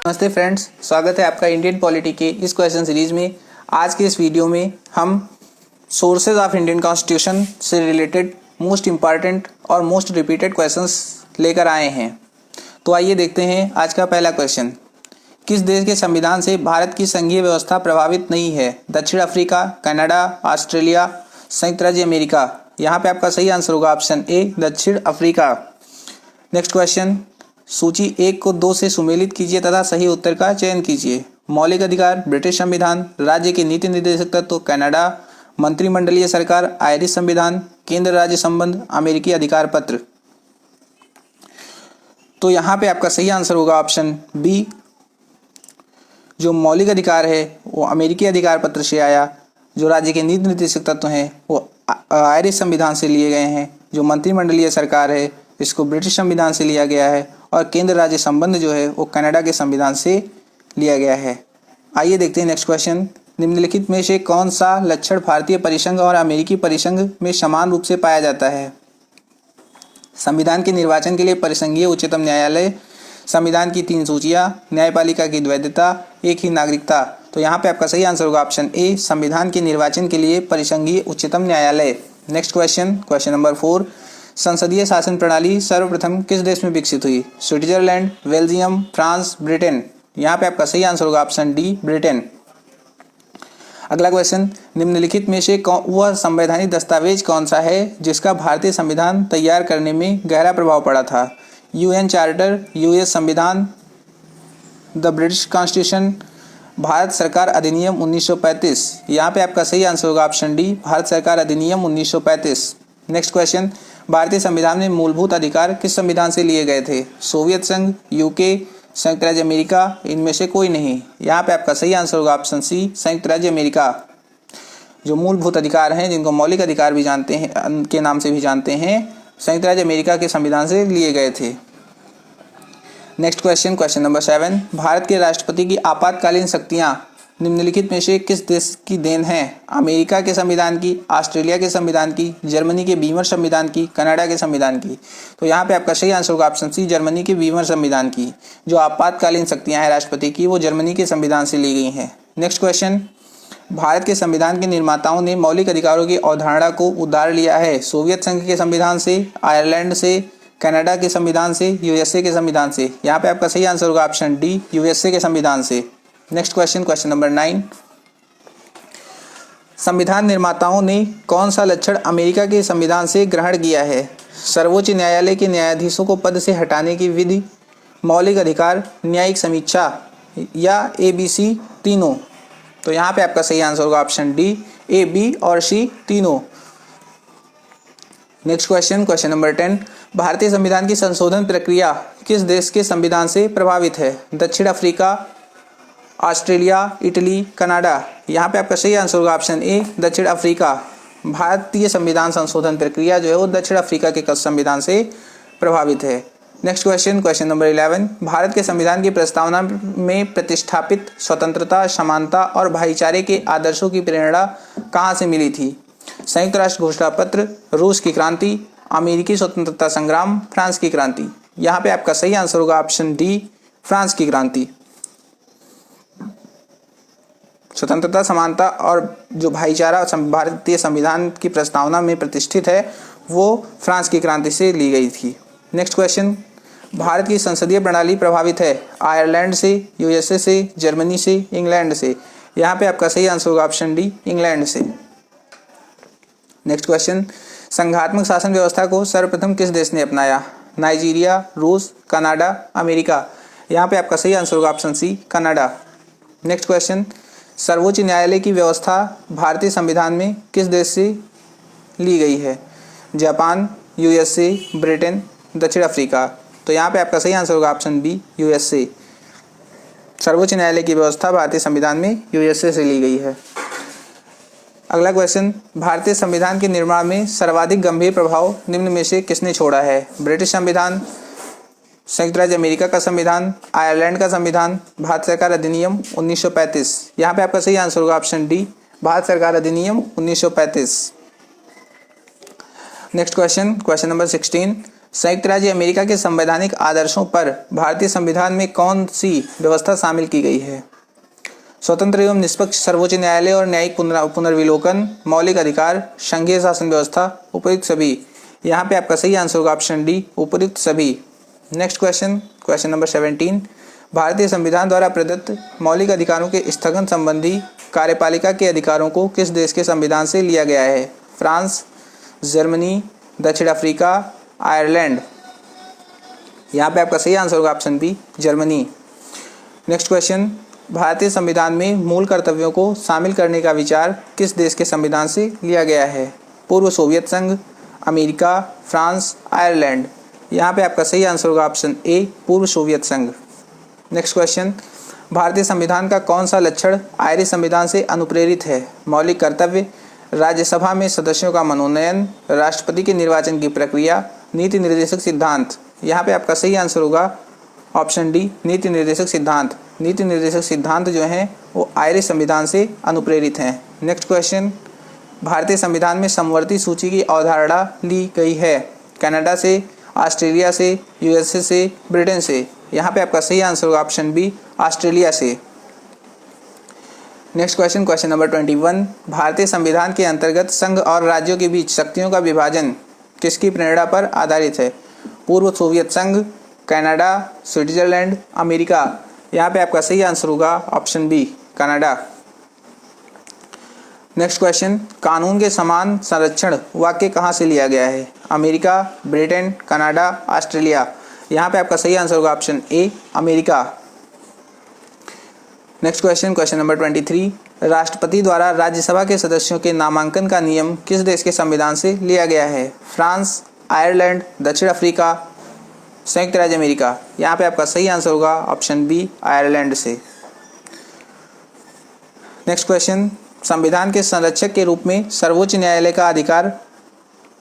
नमस्ते फ्रेंड्स, स्वागत है आपका इंडियन पॉलिटी के इस क्वेश्चन सीरीज में। आज के इस वीडियो में हम सोर्सेज ऑफ इंडियन कॉन्स्टिट्यूशन से रिलेटेड मोस्ट इम्पॉर्टेंट और मोस्ट रिपीटेड क्वेश्चंस लेकर आए हैं। तो आइए देखते हैं आज का पहला क्वेश्चन। किस देश के संविधान से भारत की संघीय व्यवस्था प्रभावित नहीं है? दक्षिण अफ्रीका, कनाडा, ऑस्ट्रेलिया, संयुक्त राज्य अमेरिका। यहाँ पे आपका सही आंसर होगा ऑप्शन ए, दक्षिण अफ्रीका। नेक्स्ट क्वेश्चन, सूची 1 को 2 से सुमेलित कीजिए तथा सही उत्तर का चयन कीजिए। मौलिक अधिकार, ब्रिटिश संविधान, राज्य के नीति निर्देशक तत्व, कनाडा, मंत्रिमंडलीय सरकार, आयरिश संविधान, केंद्र राज्य संबंध, अमेरिकी अधिकार पत्र। तो यहाँ पे आपका सही आंसर होगा ऑप्शन बी। जो मौलिक अधिकार है वो अमेरिकी अधिकार पत्र से आया। जो राज्य के नीति निर्देशक तत्व हैं वो आयरिश संविधान से लिए गए हैं। जो मंत्रिमंडलीय सरकार है इसको ब्रिटिश संविधान से लिया गया है और केंद्र राज्य संबंध जो है वो कनाडा के संविधान से लिया गया है। आइए देखते हैं नेक्स्ट क्वेश्चन। निम्नलिखित में से कौन सा लक्षण भारतीय परिसंघ और अमेरिकी परिसंघ में समान रूप से पाया जाता है? संविधान के निर्वाचन के लिए परिसंघीय उच्चतम न्यायालय, संविधान की 3 सूचियां, न्यायपालिका की द्वैधता, एक ही नागरिकता। तो यहाँ पे आपका सही आंसर होगा ऑप्शन ए, संविधान के निर्वाचन के लिए परिसंघीय उच्चतम न्यायालय। Next question, question number 4। संसदीय शासन प्रणाली सर्वप्रथम किस देश में विकसित हुई? Switzerland, Belgium, France, Britain. यहाँ पे आपका सही आंसर होगा ऑप्शन डी, ब्रिटेन। अगला क्वेश्चन, निम्नलिखित में से वह संवैधानिक दस्तावेज कौन सा है जिसका भारतीय संविधान तैयार करने में गहरा प्रभाव पड़ा था? यूएन चार्टर, यूएस संविधान, द ब्रिटिश कॉन्स्टिट्यूशन, भारत सरकार अधिनियम 1935। यहाँ पे आपका सही आंसर होगा ऑप्शन डी, भारत सरकार अधिनियम 1935। नेक्स्ट क्वेश्चन, भारतीय संविधान में मूलभूत अधिकार किस संविधान से लिए गए थे? सोवियत संघ, यूके, संयुक्त राज्य अमेरिका, इनमें से कोई नहीं। यहाँ पे आपका सही आंसर होगा ऑप्शन सी, संयुक्त राज्य अमेरिका। जो मूलभूत अधिकार हैं जिनको मौलिक अधिकार भी जानते हैं के नाम से भी जानते हैं, संयुक्त राज्य अमेरिका के संविधान से लिए गए थे। Next question, question number 7। Bharat के राष्ट्रपति की आपातकालीन शक्तियाँ निम्नलिखित में से किस देश की देन है? अमेरिका के संविधान की, ऑस्ट्रेलिया के संविधान की, जर्मनी के वीमर संविधान की, कनाडा के संविधान की। तो यहाँ पे आपका सही आंसर होगा ऑप्शन सी, जर्मनी के वीमर संविधान की। जो आपातकालीन शक्तियाँ हैं राष्ट्रपति की वो जर्मनी के संविधान से ली गई हैं। नेक्स्ट क्वेश्चन, भारत के संविधान के निर्माताओं ने मौलिक अधिकारों की अवधारणा को उधार लिया है? सोवियत संघ के संविधान से, आयरलैंड से, कनाडा के संविधान से, यूएसए के संविधान से। यहाँ पे आपका सही आंसर होगा ऑप्शन डी, यूएसए के संविधान से। Next question, question number 9। संविधान निर्माताओं ने कौन सा लक्षण अमेरिका के संविधान से ग्रहण किया है? सर्वोच्च न्यायालय के न्यायाधीशों को पद से हटाने की विधि, मौलिक अधिकार, न्यायिक समीक्षा या ए बी सी तीनों। तो यहाँ पे आपका सही आंसर होगा ऑप्शन डी, ए बी और सी तीनों। Next question, question number 10। भारतीय संविधान की संशोधन प्रक्रिया किस देश के संविधान से प्रभावित है? दक्षिण अफ्रीका, ऑस्ट्रेलिया, इटली, कनाडा। यहाँ पे आपका सही आंसर होगा ऑप्शन ए, दक्षिण अफ्रीका। भारतीय संविधान संशोधन प्रक्रिया जो है वो दक्षिण अफ्रीका के संविधान से प्रभावित है। Next question, question number 11। Bharat के संविधान की प्रस्तावना में प्रतिष्ठापित स्वतंत्रता, समानता और भाईचारे के आदर्शों की प्रेरणा कहाँ से मिली थी? संयुक्त राष्ट्र घोषणा पत्र, रूस की क्रांति, अमेरिकी स्वतंत्रता संग्राम, फ्रांस की क्रांति। यहाँ पे आपका सही आंसर होगा ऑप्शन डी, फ्रांस की क्रांति। स्वतंत्रता, समानता और जो भाईचारा भारतीय संविधान की प्रस्तावना में प्रतिष्ठित है वो फ्रांस की क्रांति से ली गई थी। नेक्स्ट क्वेश्चन, भारत की संसदीय प्रणाली प्रभावित है? आयरलैंड से, यूएसए से, जर्मनी से, इंग्लैंड से। यहाँ पे आपका सही आंसर होगा ऑप्शन डी, इंग्लैंड से। नेक्स्ट क्वेश्चन, संघात्मक शासन व्यवस्था को सर्वप्रथम किस देश ने अपनाया? नाइजीरिया, रूस, कनाडा, अमेरिका। यहाँ पे आपका सही आंसर होगा option C, Canada. Next question, सर्वोच्च न्यायालय की व्यवस्था भारतीय संविधान में किस देश से ली गई है? जापान, यूएसए, ब्रिटेन, दक्षिण अफ्रीका। तो यहाँ पे आपका सही आंसर होगा ऑप्शन बी, यूएसए। सर्वोच्च न्यायालय की व्यवस्था भारतीय संविधान में यूएसए से ली गई है। अगला क्वेश्चन, भारतीय संविधान के निर्माण में सर्वाधिक गंभीर प्रभाव निम्न में से किसने छोड़ा है? ब्रिटिश संविधान, संयुक्त राज्य अमेरिका का संविधान, आयरलैंड का संविधान, भारत सरकार अधिनियम 1935। यहाँ पे आपका सही आंसर होगा ऑप्शन डी, भारत सरकार अधिनियम 1935। Next question, question number 16। संयुक्त राज्य अमेरिका के संवैधानिक आदर्शों पर भारतीय संविधान में कौन सी व्यवस्था शामिल की गई है? स्वतंत्र एवं निष्पक्ष सर्वोच्च न्यायालय और न्यायिक पुनर्विलोकन, मौलिक अधिकार, संघीय शासन व्यवस्था, उपयुक्त सभी। यहाँ पे आपका सही आंसर होगा ऑप्शन डी, उपयुक्त सभी। Next question, question number 17। भारतीय संविधान द्वारा प्रदत्त मौलिक अधिकारों के स्थगन संबंधी कार्यपालिका के अधिकारों को किस देश के संविधान से लिया गया है? फ्रांस, जर्मनी, दक्षिण अफ्रीका, आयरलैंड। यहाँ पे आपका सही आंसर होगा option B, Germany. Next question, भारतीय संविधान में मूल कर्तव्यों को शामिल करने का विचार किस देश के संविधान से लिया गया है? पूर्व सोवियत संघ, अमेरिका, फ्रांस, आयरलैंड। यहाँ पे आपका सही आंसर होगा ऑप्शन ए, पूर्व सोवियत संघ। नेक्स्ट क्वेश्चन, भारतीय संविधान का कौन सा लक्षण आयरिश संविधान से अनुप्रेरित है? मौलिक कर्तव्य, राज्यसभा में सदस्यों का मनोनयन, राष्ट्रपति के निर्वाचन की प्रक्रिया, नीति निर्देशक सिद्धांत। यहाँ पे आपका सही आंसर होगा ऑप्शन डी, नीति निर्देशक सिद्धांत। नीति निर्देशक सिद्धांत जो हैं वो आयरिश संविधान से अनुप्रेरित हैं। नेक्स्ट क्वेश्चन, भारतीय संविधान में समवर्ती सूची की अवधारणा ली गई है? कनाडा से, ऑस्ट्रेलिया से, यूएसए से, ब्रिटेन से। यहाँ पे आपका सही आंसर होगा ऑप्शन बी, ऑस्ट्रेलिया से। Next question, question number 21। भारतीय संविधान के अंतर्गत संघ और राज्यों के बीच शक्तियों का विभाजन किसकी प्रेरणा पर आधारित है? पूर्व सोवियत संघ, कनाडा, स्विट्जरलैंड, अमेरिका। यहाँ पे आपका सही आंसर होगा option B, Canada. Next question, कानून के समान संरक्षण वाक्य कहाँ से लिया गया है? America, Britain, Canada, Australia. यहाँ पे आपका सही आंसर होगा option A, America. Next question, question number 23। राष्ट्रपति द्वारा राज्यसभा के सदस्यों के नामांकन का नियम किस देश के संविधान से लिया गया है? फ्रांस, आयरलैंड, दक्षिण अफ्रीका, संयुक्त राज्य अमेरिका। यहाँ पे आपका सही आंसर होगा ऑप्शन बी, आयरलैंड से। नेक्स्ट क्वेश्चन, संविधान के संरक्षक के रूप में सर्वोच्च न्यायालय का अधिकार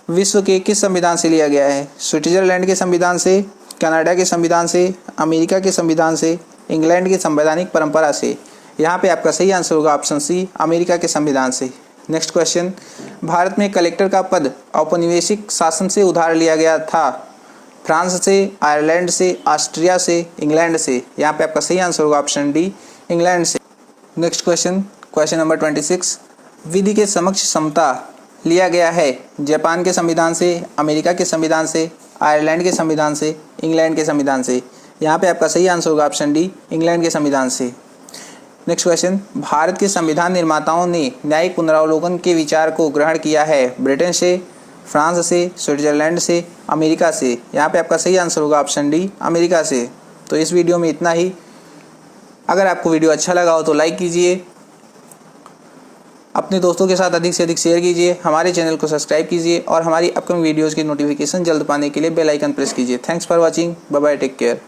विश्व के किस संविधान से लिया गया है? स्विट्जरलैंड के संविधान से, कनाडा के संविधान से, अमेरिका के संविधान से, इंग्लैंड की संवैधानिक परंपरा से। यहाँ पे आपका सही आंसर होगा ऑप्शन सी, अमेरिका के संविधान से। नेक्स्ट क्वेश्चन, भारत में कलेक्टर का पद औपनिवेशिक शासन से उधार लिया गया था? फ्रांस से, आयरलैंड से, ऑस्ट्रिया से, इंग्लैंड से। यहाँ पे आपका सही आंसर होगा ऑप्शन डी, इंग्लैंड से। Next question, question number 26। विधि के समक्ष समता लिया गया है जापान के संविधान से, अमेरिका के संविधान से, आयरलैंड के संविधान से, इंग्लैंड के संविधान से। यहाँ पे आपका सही आंसर होगा ऑप्शन डी, इंग्लैंड के संविधान से। नेक्स्ट क्वेश्चन, भारत के संविधान निर्माताओं ने न्यायिक पुनरावलोकन के विचार को ग्रहण किया है? ब्रिटेन से, फ्रांस से, स्विट्जरलैंड से, अमेरिका से। यहाँ पे आपका सही आंसर होगा ऑप्शन डी, अमेरिका से। तो इस वीडियो में इतना ही। अगर आपको वीडियो अच्छा लगा हो तो लाइक कीजिए, अपने दोस्तों के साथ अधिक से अधिक शेयर कीजिए, हमारे चैनल को सब्सक्राइब कीजिए और हमारी अपकमिंग वीडियोज़ की नोटिफिकेशन जल्द पाने के लिए बेल आइकन प्रेस कीजिए। Thanks for watching, bye bye, take care.